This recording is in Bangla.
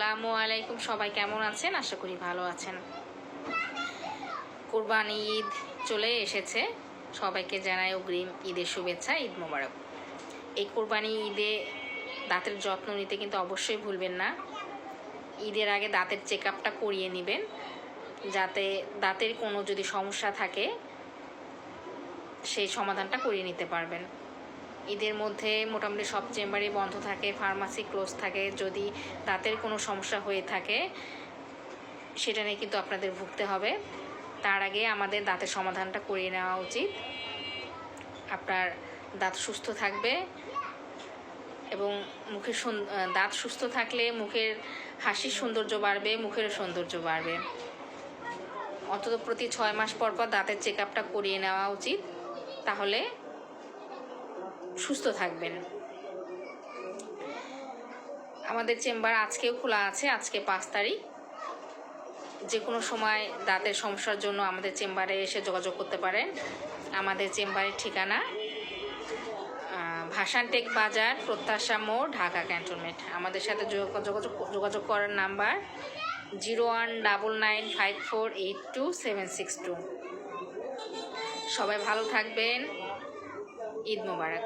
আসসালামু আলাইকুম। সবাই কেমন আছেন? আশা করি ভালো আছেন। কুরবানি ঈদ চলে এসেছে, সবাইকে জানাই অগ্রিম ঈদের শুভেচ্ছা, ঈদ মোবারক। এই কুরবানি ঈদে দাঁতের যত্ন নিতে কিন্তু অবশ্যই ভুলবেন না। ঈদের আগে দাঁতের চেক আপটা করিয়ে নেবেন, যাতে দাঁতের কোনো যদি সমস্যা থাকে সেই সমাধানটা করিয়ে নিতে পারবেন। ঈদের মধ্যে মোটামুটি সব চেম্বারই বন্ধ থাকে, ফার্মাসি ক্লোজ থাকে। যদি দাঁতের কোনো সমস্যা হয়ে থাকে সেটা নিয়ে কিন্তু আপনাদের ভুগতে হবে। তার আগে আমাদের দাঁতের সমাধানটা করিয়ে নেওয়া উচিত। আপনার দাঁত সুস্থ থাকবে এবং মুখের দাঁত সুস্থ থাকলে মুখের হাসির সৌন্দর্য বাড়বে, মুখের সৌন্দর্য বাড়বে। অন্তত প্রতি 6 মাস পর পর দাঁতের চেক আপটা করিয়ে নেওয়া উচিত, তাহলে সুস্থ থাকবেন। আমাদের চেম্বার আজকেও খোলা আছে, আজকে 5 তারিখ। যে কোনো সময় দাঁতের সমস্যার জন্য আমাদের চেম্বারে এসে যোগাযোগ করতে পারেন। আমাদের চেম্বারের ঠিকানা ভাসানটেক বাজার, প্রত্যাশা মোড়, ঢাকা ক্যান্টনমেন্ট। আমাদের সাথে যোগাযোগ করার নাম্বার 01995482 762। সবাই ভালো থাকবেন। ঈদ মোবারক।